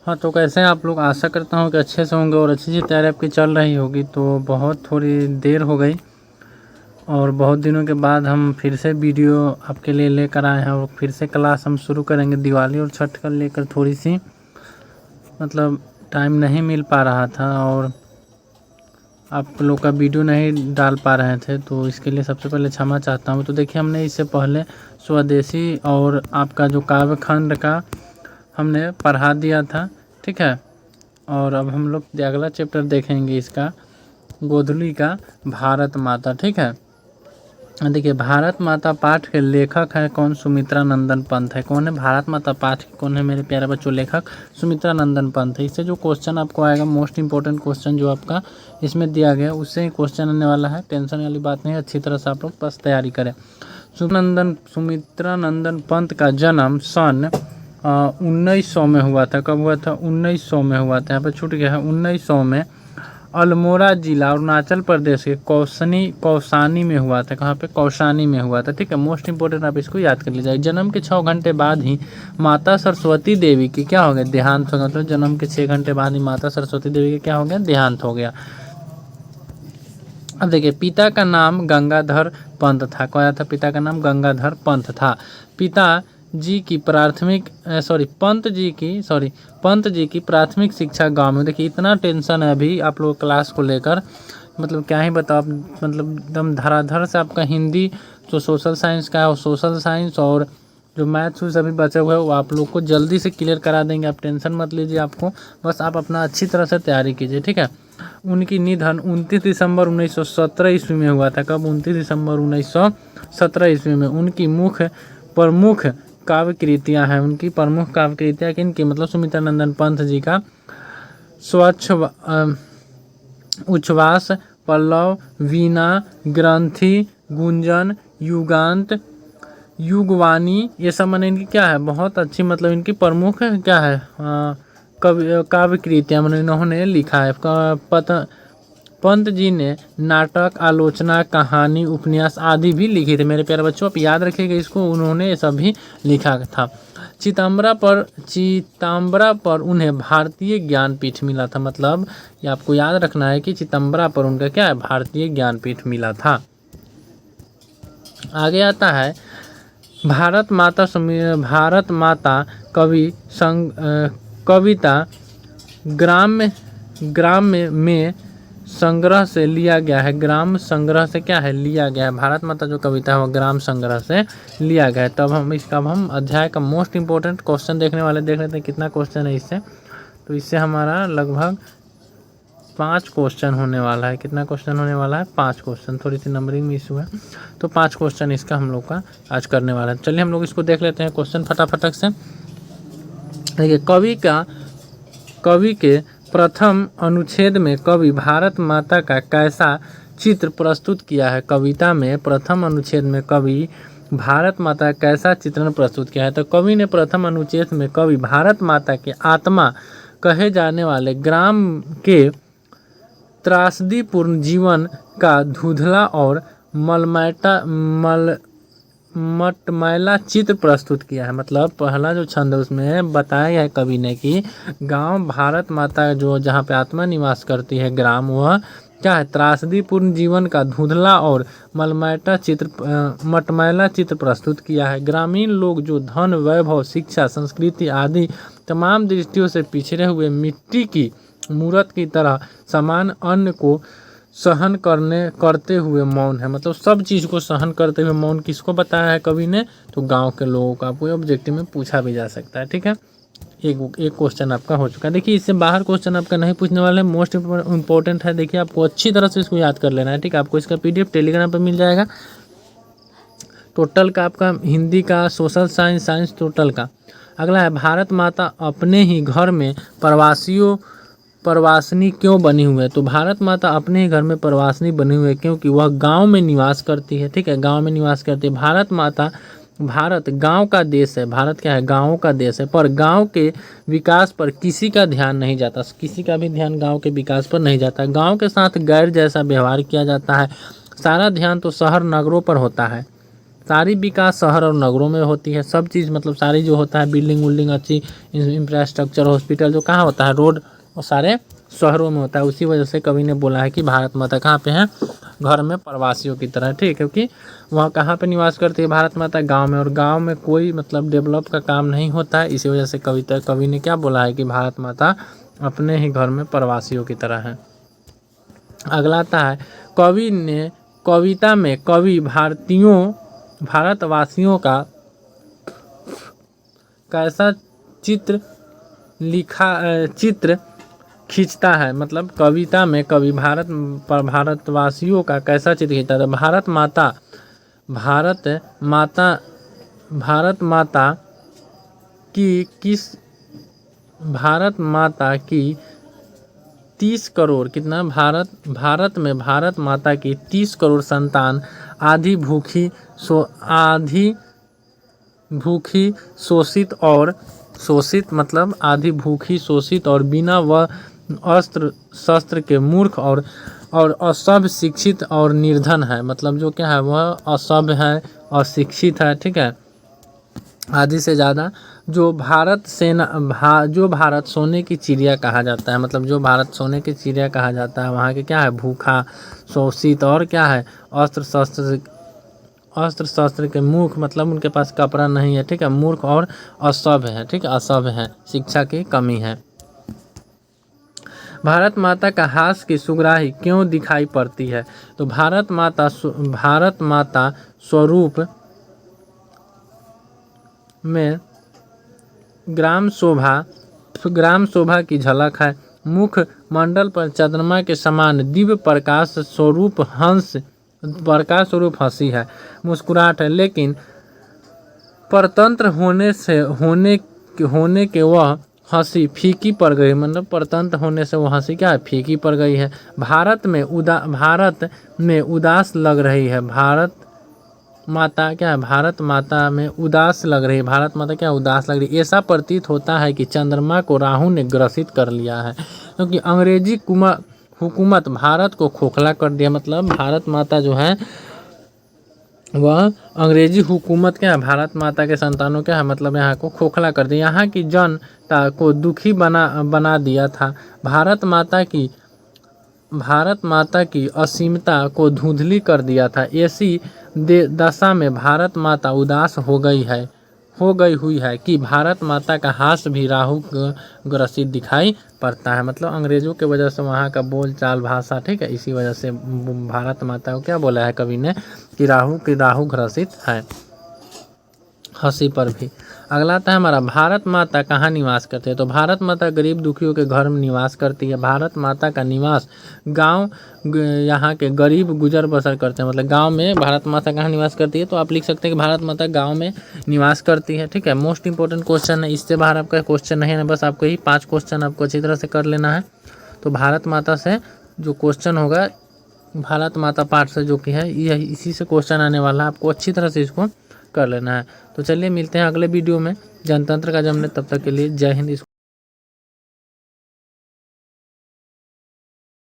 हाँ, तो कैसे हैं आप लोग? आशा करता हूँ कि अच्छे से होंगे और अच्छी सी तैयारी आपकी चल रही होगी। तो बहुत थोड़ी देर हो गई और बहुत दिनों के बाद हम फिर से वीडियो आपके लिए लेकर आए हैं और फिर से क्लास हम शुरू करेंगे। दिवाली और छठ का लेकर थोड़ी सी टाइम नहीं मिल पा रहा था और आप लोग का वीडियो नहीं डाल पा रहे थे, तो इसके लिए सबसे पहले क्षमा चाहता हूँ। तो देखिए, हमने इससे पहले स्वदेशी और आपका जो काव्य खंड का हमने पढ़ा दिया था, ठीक है। और अब हम लोग अगला चैप्टर देखेंगे इसका, गोधुली का भारत माता, ठीक है। देखिए, भारत माता पाठ के लेखक है कौन? सुमित्रा नंदन पंत है। कौन है भारत माता पाठ के? कौन है मेरे प्यारे बच्चों? लेखक सुमित्रा नंदन पंत है। इससे जो क्वेश्चन आपको आएगा, मोस्ट इंपॉर्टेंट क्वेश्चन जो आपका इसमें दिया गया, उससे ही क्वेश्चन आने वाला है। टेंशन वाली बात नहीं है, अच्छी तरह से आप लोग बस तैयारी करें। सुमित्रा नंदन पंत का जन्म सन 1900 में हुआ था। कब हुआ था? 1900 में हुआ था। यहाँ पे छूट गया है, 1900 में अल्मोड़ा जिला अरुणाचल प्रदेश के कौसानी में हुआ था। कहाँ पे? कौसानी में हुआ था, ठीक है। मोस्ट इंपोर्टेंट, आप इसको याद कर लीजिए। जन्म के 6 घंटे बाद ही माता सरस्वती देवी की क्या हो गया? देहांत हो गया। मतलब जन्म के 6 घंटे बाद ही माता सरस्वती देवी का क्या हो गया? देहांत हो गया। अब देखिए, पिता का नाम गंगाधर पंत था। क्या था? पिता का नाम गंगाधर पंत था। पिता जी की पंत जी की प्राथमिक शिक्षा गांव में। देखिए, इतना टेंशन है अभी आप लोग क्लास को लेकर, क्या ही बताओ। एकदम धराधर से आपका हिंदी जो सोशल साइंस का है, वो सोशल साइंस, और जो मैथ्स अभी बचे हुए हैं वो आप लोग को जल्दी से क्लियर करा देंगे। आप टेंशन मत लीजिए, आपको बस आप अपना अच्छी तरह से तैयारी कीजिए, ठीक है। उनकी निधन 29 दिसंबर 1917 ईस्वी में हुआ था। कब? 29 दिसंबर 1917 ईस्वी में। उनकी प्रमुख काव्य कृतियाँ हैं। उनकी प्रमुख काव्य कृतियाँ किनकी? सुमित्रा नंदन पंत जी का उच्छ्वास, पल्लव, वीणा, ग्रंथि, गुंजन, युगांत, युगवाणी, ये सब इनकी क्या है? बहुत अच्छी इनकी प्रमुख क्या है? काव्य कृतियाँ इन्होंने लिखा है। पंत जी ने नाटक, आलोचना, कहानी, उपन्यास आदि भी लिखी थे। मेरे प्यारे बच्चों, आप याद रखिएगा इसको, उन्होंने ये सभी लिखा था। चितंबरा पर उन्हें भारतीय ज्ञानपीठ मिला था। ये आपको याद रखना है कि चितंबरा पर उनका क्या है? भारतीय ज्ञानपीठ मिला था। आगे आता है भारत माता कविता ग्राम में संग्रह से लिया गया है। ग्राम संग्रह से क्या है? लिया गया है। भारत माता जो कविता है वो ग्राम संग्रह से लिया गया है। तब हम अध्याय का मोस्ट इंपॉर्टेंट क्वेश्चन देखने वाले, देख लेते हैं कितना क्वेश्चन है इससे। तो इससे हमारा लगभग 5 क्वेश्चन होने वाला है। कितना क्वेश्चन होने वाला है? 5 क्वेश्चन। थोड़ी सी नंबरिंग में इशू है, तो 5 क्वेश्चन इसका हम लोग का आज करने वाला है। चलिए हम लोग इसको देख लेते हैं क्वेश्चन फटाफट से। देखिए, कवि के प्रथम अनुच्छेद में कवि भारत माता का कैसा चित्र प्रस्तुत किया है? कविता में प्रथम अनुच्छेद में कवि भारत माता कैसा चित्रण प्रस्तुत किया है? तो कवि ने प्रथम अनुच्छेद में कवि भारत माता के आत्मा कहे जाने वाले ग्राम के त्रासदीपूर्ण जीवन का धुंधला और मटमैला चित्र प्रस्तुत किया है। पहला जो छंद है उसमें बताया गया है कवि ने कि गांव भारत माता जो जहाँ पे आत्मा निवास करती है, ग्राम, वह क्या है? त्रासदीपूर्ण जीवन का धुंधला और मटमैला चित्र प्रस्तुत किया है। ग्रामीण लोग जो धन, वैभव, शिक्षा, संस्कृति आदि तमाम दृष्टियों से पिछड़े हुए मिट्टी की मूर्त की तरह समान अन्न को सहन करते हुए मौन है। सब चीज़ को सहन करते हुए मौन किसको बताया है कवि ने? तो गांव के लोगों का। आपको ऑब्जेक्टिव में पूछा भी जा सकता है, ठीक है। एक क्वेश्चन आपका हो चुका है। देखिए, इससे बाहर क्वेश्चन आपका नहीं पूछने वाले, मोस्ट इंपॉर्टेंट है। देखिए, आपको अच्छी तरह से इसको याद कर लेना है, ठीक है। आपको इसका PDF टेलीग्राम पर मिल जाएगा। टोटल का आपका हिंदी का, सोशल साइंस टोटल का। अगला है, भारत माता अपने ही घर में प्रवासिनी क्यों बनी हुई है? तो भारत माता अपने ही घर में प्रवासिनी बनी हुई है क्योंकि वह गांव में निवास करती है, ठीक है। गांव में निवास करती है। भारत गांव का देश है। भारत क्या है? गांवों का देश है। पर गांव के विकास पर किसी का ध्यान नहीं जाता। किसी का भी ध्यान गांव के विकास पर नहीं जाता। गांव के साथ गैर जैसा व्यवहार किया जाता है। सारा ध्यान तो शहर नगरों पर होता है। सारी विकास शहर और नगरों में होती है। सब चीज़ मतलब सारी जो होता है बिल्डिंग विल्डिंग अच्छी इंफ्रास्ट्रक्चर हॉस्पिटल जो कहाँ होता है रोड और सारे शहरों में होता है। उसी वजह से कवि ने बोला है कि भारत माता कहाँ पे है, घर में प्रवासियों की तरह, ठीक है। क्योंकि वहाँ कहाँ पे निवास करती है भारत माता, गांव में, और गांव में कोई मतलब डेवलप का काम नहीं होता है। इसी वजह से कवि ने क्या बोला है कि भारत माता अपने ही घर में प्रवासियों की तरह है। अगला आता है कवि ने कविता में कवि भारतवासियों का कैसा चित्र खींचता है। मतलब कविता में कवि भारतवासियों का कैसा चित्र खींचता है। भारत माता की 30 करोड़ कितना भारत में भारत माता की 30 करोड़ संतान आधी भूखी शोषित मतलब आधी भूखी शोषित और बिना व अस्त्र शस्त्र के मूर्ख और असभ्य शिक्षित और निर्धन है। मतलब जो क्या है वह असभ्य है और शिक्षित है, ठीक है, आधी से ज़्यादा। जो भारत सोने की चिड़िया कहा जाता है। मतलब जो भारत सोने की चिड़िया कहा जाता है वहाँ के क्या है, भूखा शोषित और क्या है अस्त्र शस्त्र के मूर्ख, मतलब उनके पास कपड़ा नहीं है, ठीक है, मूर्ख और असभ्य है, ठीक है, असभ्य है, शिक्षा की कमी है। भारत माता का हास्य की सुगराही क्यों दिखाई पड़ती है। तो भारत माता स्वरूप में ग्राम शोभा की झलक है। मुख मंडल पर चंद्रमा के समान दिव्य प्रकाश स्वरूप हंसी है, मुस्कुराहट है। लेकिन परतंत्र होने के वह हंसी फीकी पड़ गई। मतलब परतंत्र होने से वह हंसी क्या है, फीकी पड़ गई है। भारत में उदास लग रही है। भारत माता क्या है, भारत माता में उदास लग रही है। भारत माता क्या उदास लग रही है। ऐसा प्रतीत होता है कि चंद्रमा को राहु ने ग्रसित कर लिया है, क्योंकि अंग्रेजी हुकूमत भारत को खोखला कर दिया। मतलब भारत माता जो है वह अंग्रेजी हुकूमत क्या है भारत माता के संतानों क्या है, मतलब यहाँ को खोखला कर दिया, यहाँ की जनता को दुखी बना दिया था। भारत माता की असीमता को धुंधली कर दिया था। ऐसी दशा में भारत माता उदास हो गई हुई है कि भारत माता का हास्य भी राहु ग्रसित दिखाई पड़ता है। मतलब अंग्रेजों के वजह से वहाँ का बोल चाल भाषा, ठीक है, इसी वजह से भारत माता को क्या बोला है कवि ने कि राहु ग्रसित है, हंसी पर भी। अगला आता है हमारा भारत माता कहाँ निवास करती है। तो भारत माता गरीब दुखियों के घर में निवास करती है। भारत माता का निवास गांव यहाँ के गरीब गुजर बसर करते हैं। मतलब गांव में भारत माता कहाँ निवास करती है, तो आप लिख सकते हैं कि भारत माता गांव में निवास करती है, ठीक है। मोस्ट इंपॉर्टेंट क्वेश्चन है, इससे बाहर आपका क्वेश्चन नहीं है, बस आपको यही 5 क्वेश्चन आपको अच्छी तरह से कर लेना है। तो भारत माता से जो क्वेश्चन होगा भारत माता पाठ से जो कि है इसी से क्वेश्चन आने वाला है, आपको अच्छी तरह से इसको कर लेना है। तो चलिए मिलते हैं अगले वीडियो में जनतंत्र का जमने, तब तक के लिए जय हिंद।